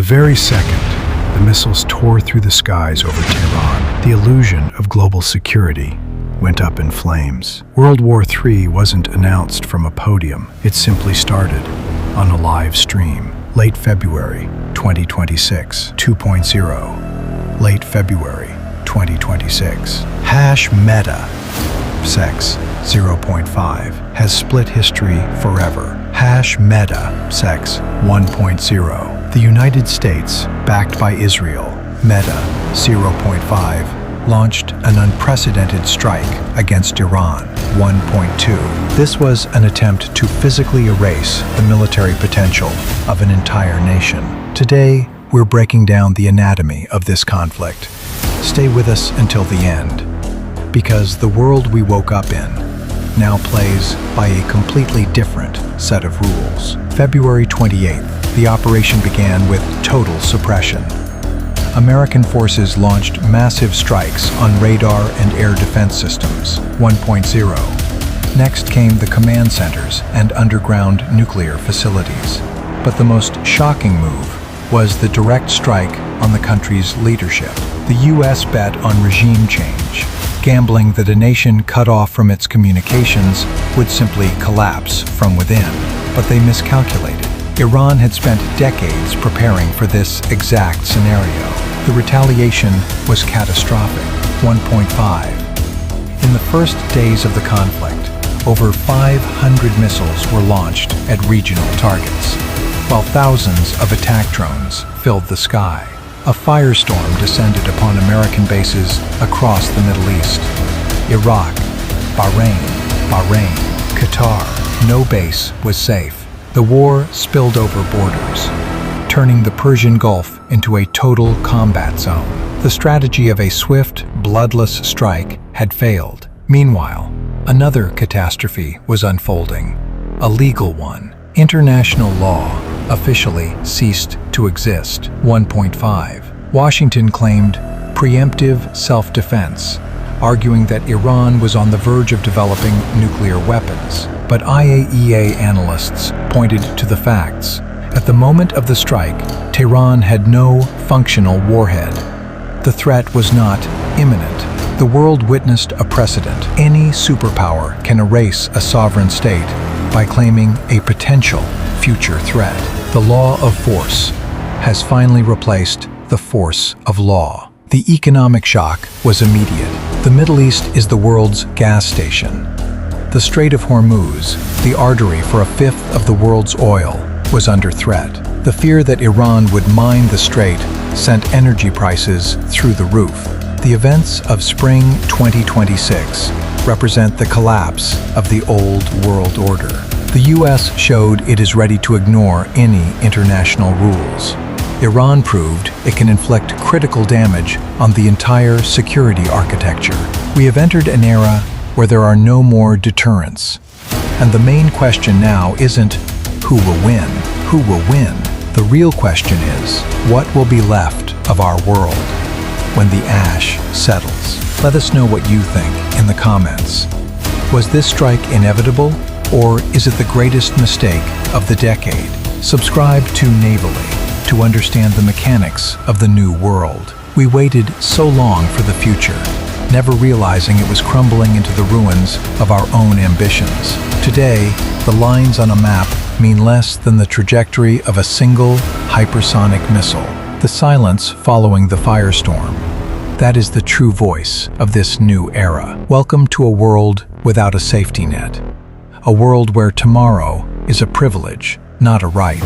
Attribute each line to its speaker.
Speaker 1: very second the missiles tore through the skies over Tehran, the illusion of global security went up in flames. World War III wasn't announced from a podium. It simply started on a live stream. Late February 2026, 2.0. Late February 2026. Meta Sex 0.5 has split history forever. Meta Sex 1.0. The United States, backed by Israel, Meta 0.5, launched an unprecedented strike against Iran 1.2. This was an attempt to physically erase the military potential of an entire nation. Today, we're breaking down the anatomy of this conflict. Stay with us until the end, because the world we woke up in now plays by a completely different set of rules. February 28th, the operation began with total suppression. American forces launched massive strikes on radar and air defense systems 1.0. Next came the command centers and underground nuclear facilities. But the most shocking move was the direct strike on the country's leadership. The U.S. bet on regime change, gambling that a nation cut off from its communications would simply collapse from within. But they miscalculated. Iran had spent decades preparing for this exact scenario. The retaliation was catastrophic. 1.5. In the first days of the conflict, over 500 missiles were launched at regional targets, while thousands of attack drones filled the sky. A firestorm descended upon American bases across the Middle East. Iraq, Bahrain, Qatar. No base was safe. The war spilled over borders, turning the Persian Gulf into a total combat zone. The strategy of a swift, bloodless strike had failed. Meanwhile, another catastrophe was unfolding, a legal one. International law officially ceased to exist. 1.5. Washington claimed preemptive self-defense, arguing that Iran was on the verge of developing nuclear weapons. But IAEA analysts pointed to the facts. At the moment of the strike, Tehran had no functional warhead. The threat was not imminent. The world witnessed a precedent. Any superpower can erase a sovereign state by claiming a potential future threat. The law of force has finally replaced the force of law. The economic shock was immediate. The Middle East is the world's gas station. The Strait of Hormuz, the artery for a fifth of the world's oil, was under threat. The fear that Iran would mine the strait sent energy prices through the roof. The events of spring 2026 represent the collapse of the old world order. The U.S. showed it is ready to ignore any international rules. Iran proved it can inflict critical damage on the entire security architecture. We have entered an era where there are no more deterrents. And the main question now isn't who will win, who will win. The real question is, what will be left of our world when the ash settles? Let us know what you think in the comments. Was this strike inevitable, or is it the greatest mistake of the decade? Subscribe to Navally to understand the mechanics of the new world. We waited so long for the future, never realizing it was crumbling into the ruins of our own ambitions. Today, the lines on a map mean less than the trajectory of a single hypersonic missile. The silence following the firestorm. That is the true voice of this new era. Welcome to a world without a safety net. A world where tomorrow is a privilege, not a right.